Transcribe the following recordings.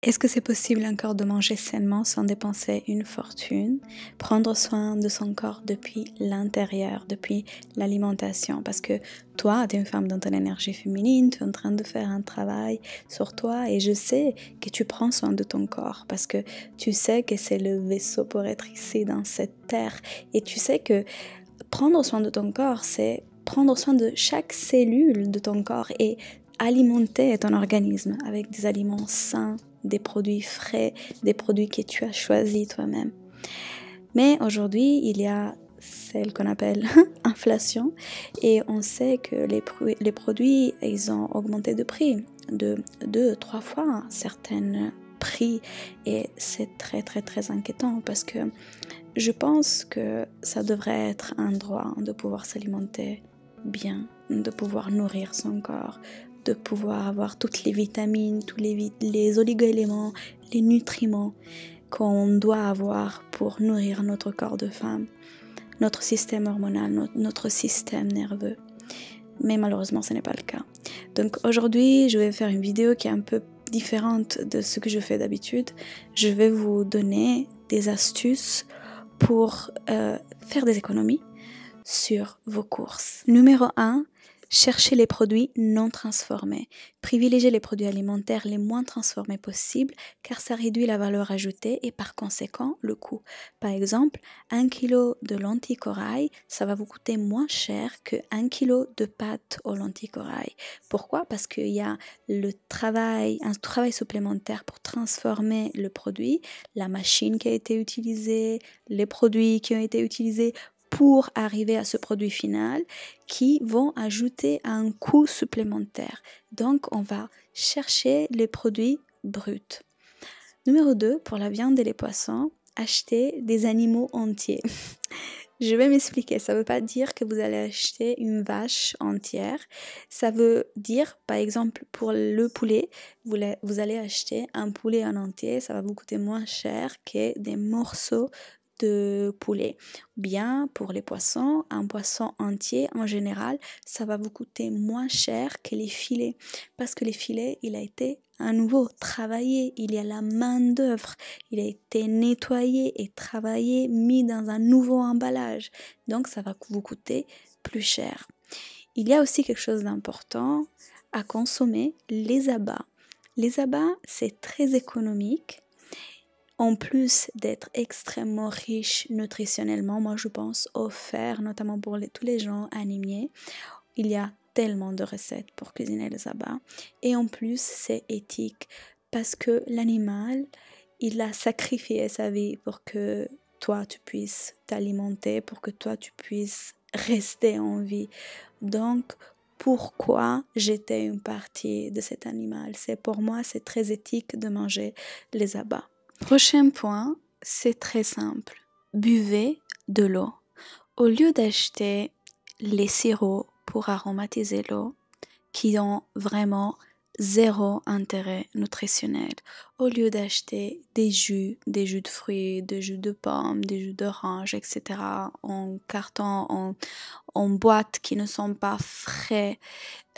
Est-ce que c'est possible encore de manger sainement sans dépenser une fortune? Prendre soin de son corps depuis l'intérieur, depuis l'alimentation. Parce que toi, tu es une femme dans ton énergie féminine, tu es en train de faire un travail sur toi et je sais que tu prends soin de ton corps parce que tu sais que c'est le vaisseau pour être ici dans cette terre. Et tu sais que prendre soin de ton corps, c'est prendre soin de chaque cellule de ton corps et alimenter ton organisme avec des aliments sains, des produits frais, des produits que tu as choisis toi-même. Mais aujourd'hui, il y a celle qu'on appelle inflation et on sait que les produits, ils ont augmenté de prix de 2-3 fois certains prix et c'est très très très inquiétant parce que je pense que ça devrait être un droit de pouvoir s'alimenter bien, de pouvoir nourrir son corps, de pouvoir avoir toutes les vitamines, tous les oligo-éléments, les nutriments qu'on doit avoir pour nourrir notre corps de femme, notre système hormonal, notre système nerveux. Mais malheureusement, ce n'est pas le cas. Donc aujourd'hui, je vais faire une vidéo qui est un peu différente de ce que je fais d'habitude. Je vais vous donner des astuces pour faire des économies sur vos courses. Numéro 1, cherchez les produits non transformés. Privilégiez les produits alimentaires les moins transformés possibles car ça réduit la valeur ajoutée et par conséquent le coût. Par exemple, 1 kg de lentilles corail, ça va vous coûter moins cher que 1 kg de pâtes aux lentilles corail. Pourquoi? Parce qu'il y a un travail supplémentaire pour transformer le produit, la machine qui a été utilisée, les produits qui ont été utilisés pour arriver à ce produit final qui vont ajouter un coût supplémentaire. Donc, on va chercher les produits bruts. Numéro 2, pour la viande et les poissons, achetez des animaux entiers. Je vais m'expliquer. Ça ne veut pas dire que vous allez acheter une vache entière. Ça veut dire, par exemple, pour le poulet, vous allez acheter un poulet en entier. Ça va vous coûter moins cher que des morceaux de poulet. Bien, pour les poissons, un poisson entier, en général, ça va vous coûter moins cher que les filets. Parce que les filets, il a été à nouveau travaillé, il y a la main d'œuvre, il a été nettoyé et travaillé, mis dans un nouveau emballage. Donc, ça va vous coûter plus cher. Il y a aussi quelque chose d'important à consommer, les abats. Les abats, c'est très économique. En plus d'être extrêmement riche nutritionnellement, moi je pense au fer, notamment pour tous les gens anémiés, il y a tellement de recettes pour cuisiner les abats. Et en plus, c'est éthique parce que l'animal, il a sacrifié sa vie pour que toi tu puisses t'alimenter, pour que toi tu puisses rester en vie. Donc, pourquoi jeter une partie de cet animal? Pour moi, c'est très éthique de manger les abats. Prochain point, c'est très simple. Buvez de l'eau. Au lieu d'acheter les sirops pour aromatiser l'eau, qui ont vraiment zéro intérêt nutritionnel, au lieu d'acheter des jus de fruits, des jus de pommes, des jus d'orange, etc., en carton, en boîte qui ne sont pas frais,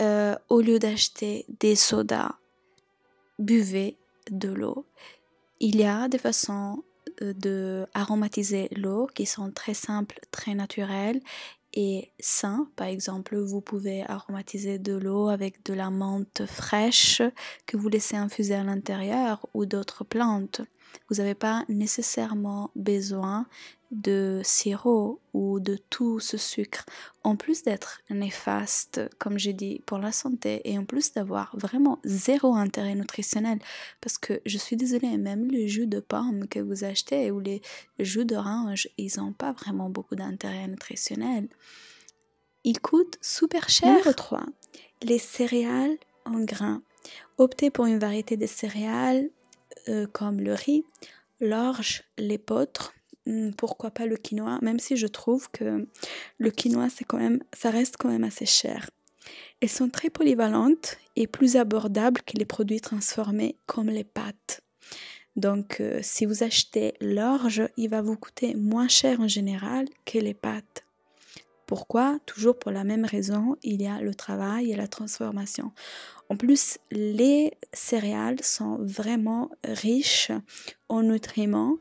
au lieu d'acheter des sodas, buvez de l'eau. Il y a des façons de aromatiser l'eau qui sont très simples, très naturelles et saines. Par exemple, vous pouvez aromatiser de l'eau avec de la menthe fraîche que vous laissez infuser à l'intérieur ou d'autres plantes. Vous n'avez pas nécessairement besoin de sirop ou de tout ce sucre. En plus d'être néfaste, comme j'ai dit, pour la santé et en plus d'avoir vraiment zéro intérêt nutritionnel, parce que je suis désolée, même le jus de pomme que vous achetez ou les jus d'orange, ils n'ont pas vraiment beaucoup d'intérêt nutritionnel. Ils coûtent super cher. Numéro 3, les céréales en grains. Optez pour une variété de céréales comme le riz, l'orge, l'épeautre, pourquoi pas le quinoa, même si je trouve que le quinoa ça reste quand même assez cher. Elles sont très polyvalentes et plus abordables que les produits transformés comme les pâtes. Donc si vous achetez l'orge, il va vous coûter moins cher en général que les pâtes. Pourquoi? Toujours pour la même raison, il y a le travail et la transformation. En plus, les céréales sont vraiment riches en nutriments.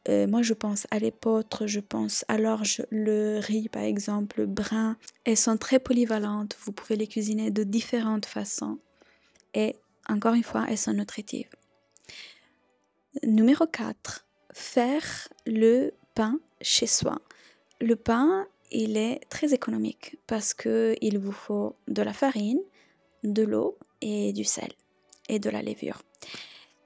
Moi, je pense à l'épeautre, je pense à l'orge, le riz, par exemple, brun. Elles sont très polyvalentes. Vous pouvez les cuisiner de différentes façons. Et encore une fois, elles sont nutritives. Numéro 4, faire le pain chez soi. Le pain, il est très économique parce qu'il vous faut de la farine, de l'eau et du sel et de la levure.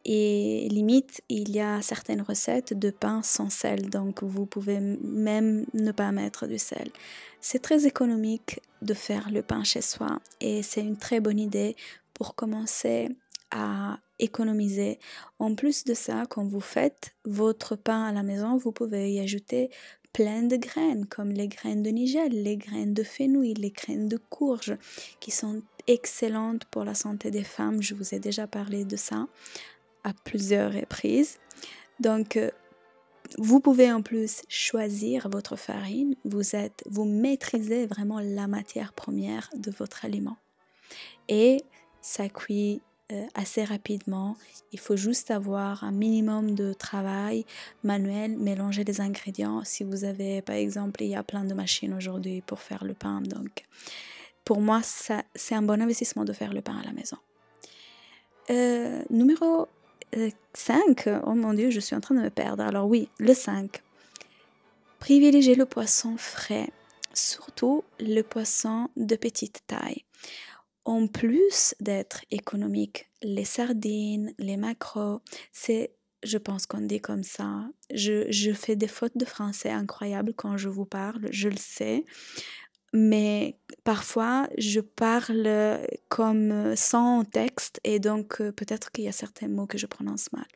Et limite, il y a certaines recettes de pain sans sel, donc vous pouvez même ne pas mettre du sel. C'est très économique de faire le pain chez soi et c'est une très bonne idée pour commencer à économiser. En plus de ça, quand vous faites votre pain à la maison, vous pouvez y ajouter plein de graines, comme les graines de nigel, les graines de fenouil, les graines de courge, qui sont excellentes pour la santé des femmes. Je vous ai déjà parlé de ça à plusieurs reprises. Donc, vous pouvez en plus choisir votre farine. Vous maîtrisez vraiment la matière première de votre aliment. Et ça cuit assez rapidement. Il faut juste avoir un minimum de travail manuel, mélanger les ingrédients. Si vous avez, par exemple, il y a plein de machines aujourd'hui pour faire le pain. Donc, pour moi, c'est un bon investissement de faire le pain à la maison. Numéro 5, oh mon Dieu, je suis en train de me perdre. Alors oui, le 5. Privilégiez le poisson frais, surtout le poisson de petite taille. En plus d'être économique, les sardines, les maquereaux, je pense qu'on dit comme ça. Je fais des fautes de français incroyables quand je vous parle, je le sais. Mais parfois, je parle comme sans texte et donc peut-être qu'il y a certains mots que je prononce mal.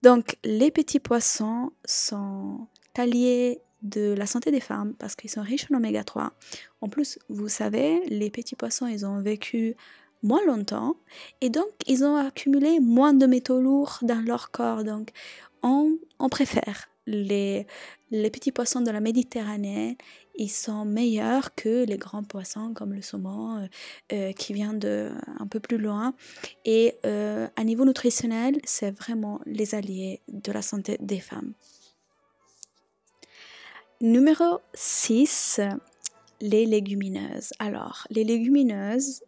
Donc, les petits poissons sont alliés de la santé des femmes parce qu'ils sont riches en oméga 3. En plus, vous savez, les petits poissons, ils ont vécu moins longtemps et donc ils ont accumulé moins de métaux lourds dans leur corps. Donc, on préfère les petits poissons de la Méditerranée. Ils sont meilleurs que les grands poissons comme le saumon qui vient de un peu plus loin. Et à niveau nutritionnel, c'est vraiment les alliés de la santé des femmes. Numéro 6, les légumineuses. Alors, les légumineuses,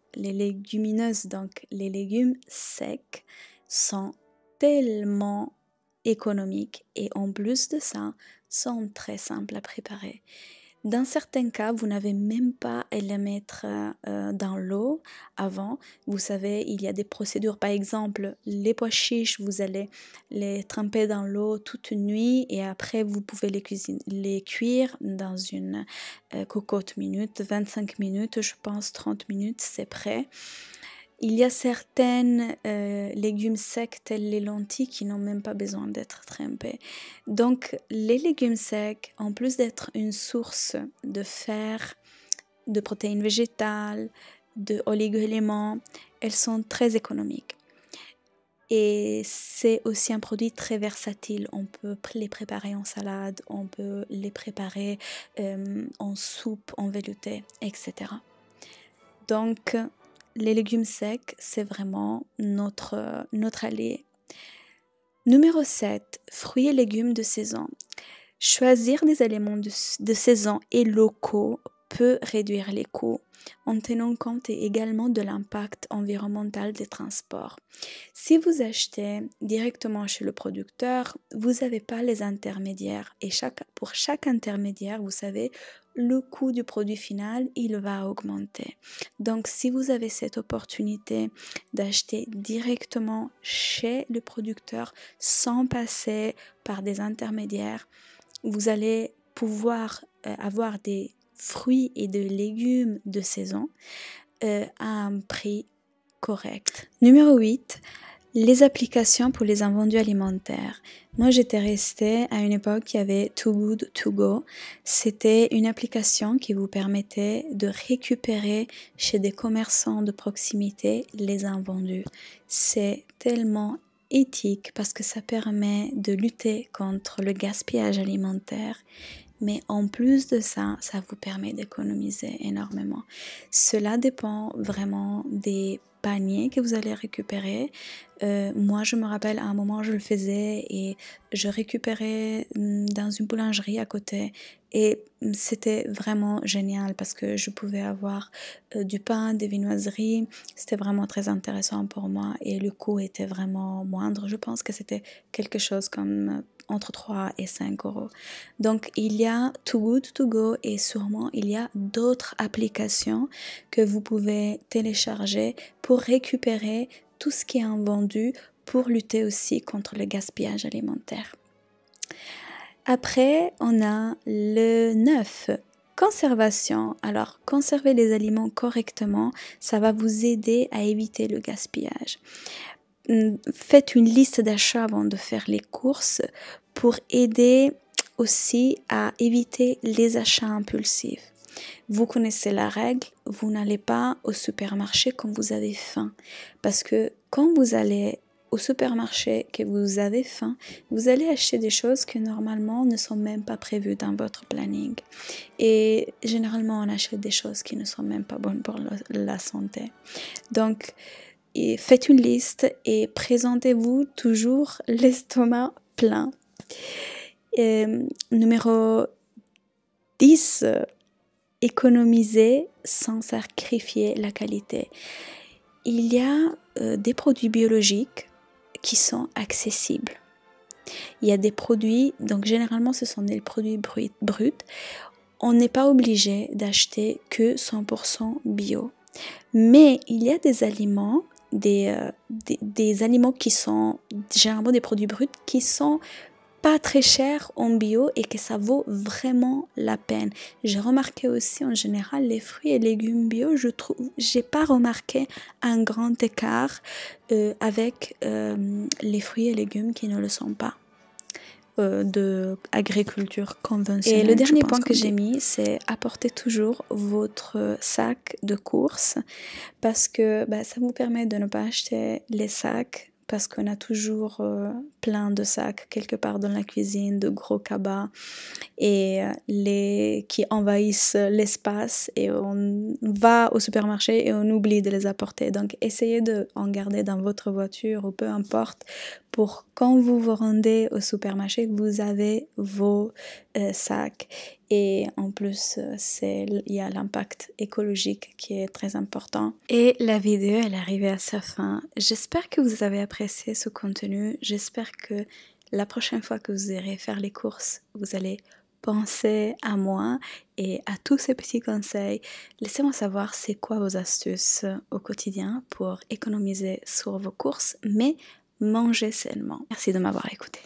donc les légumes secs, sont tellement économiques et en plus de ça, sont très simples à préparer. Dans certains cas, vous n'avez même pas à les mettre dans l'eau avant. Vous savez, il y a des procédures. Par exemple, les pois chiches, vous allez les tremper dans l'eau toute une nuit et après, vous pouvez les cuire dans une cocotte minute, 25 minutes, je pense 30 minutes, c'est prêt. Il y a certains légumes secs tels les lentilles qui n'ont même pas besoin d'être trempés. Donc les légumes secs, en plus d'être une source de fer, de protéines végétales, de oligo-éléments, elles sont très économiques. Et c'est aussi un produit très versatile. On peut les préparer en salade, on peut les préparer en soupe, en velouté, etc. Donc les légumes secs, c'est vraiment notre allié. Numéro 7, fruits et légumes de saison. Choisir des aliments de saison et locaux peut réduire les coûts en tenant compte également de l'impact environnemental des transports. Si vous achetez directement chez le producteur, vous n'avez pas les intermédiaires et pour chaque intermédiaire, vous savez, le coût du produit final, il va augmenter. Donc, si vous avez cette opportunité d'acheter directement chez le producteur sans passer par des intermédiaires, vous allez pouvoir avoir des fruits et de légumes de saison à un prix correct. Numéro 8, les applications pour les invendus alimentaires. Moi, j'étais restée à une époque qui avait Too Good To Go. C'était une application qui vous permettait de récupérer chez des commerçants de proximité les invendus. C'est tellement éthique parce que ça permet de lutter contre le gaspillage alimentaire, mais en plus de ça, ça vous permet d'économiser énormément. Cela dépend vraiment des paniers que vous allez récupérer. Moi, je me rappelle à un moment, je le faisais et je récupérais dans une boulangerie à côté et c'était vraiment génial parce que je pouvais avoir du pain, des viennoiseries. C'était vraiment très intéressant pour moi et le coût était vraiment moindre. Je pense que c'était quelque chose comme entre 3 et 5 euros. Donc, il y a Too Good To Go et sûrement il y a d'autres applications que vous pouvez télécharger pour récupérer tout ce qui est vendu pour lutter aussi contre le gaspillage alimentaire. Après, on a le 9. Conservation. Alors, conserver les aliments correctement, ça va vous aider à éviter le gaspillage. Faites une liste d'achats avant de faire les courses pour aider aussi à éviter les achats impulsifs. Vous connaissez la règle, vous n'allez pas au supermarché quand vous avez faim. Parce que quand vous allez au supermarché, que vous avez faim, vous allez acheter des choses que normalement ne sont même pas prévues dans votre planning. Et généralement, on achète des choses qui ne sont même pas bonnes pour la santé. Donc, faites une liste et présentez-vous toujours l'estomac plein. Numéro 10. Économiser sans sacrifier la qualité. Il y a des produits biologiques qui sont accessibles. Il y a des produits, donc généralement ce sont des produits bruts. On n'est pas obligé d'acheter que 100% bio. Mais il y a des aliments, des aliments qui sont généralement des produits bruts qui sont pas très cher en bio et que ça vaut vraiment la peine. J'ai remarqué aussi en général les fruits et légumes bio, j'ai pas remarqué un grand écart avec les fruits et légumes qui ne le sont pas de agriculture conventionnelle. Et le dernier point que j'ai mis, c'est apporter toujours votre sac de course parce que ça vous permet de ne pas acheter les sacs parce qu'on a toujours plein de sacs quelque part dans la cuisine, de gros cabas et qui envahissent l'espace et on va au supermarché et on oublie de les apporter. Donc essayez d'en garder dans votre voiture ou peu importe pour quand vous vous rendez au supermarché, vous avez vos sacs. Et en plus, il y a l'impact écologique qui est très important. Et la vidéo, elle est arrivée à sa fin. J'espère que vous avez apprécié ce contenu. J'espère que la prochaine fois que vous irez faire les courses, vous allez penser à moi et à tous ces petits conseils. Laissez-moi savoir c'est quoi vos astuces au quotidien pour économiser sur vos courses, mais manger sainement. Merci de m'avoir écouté.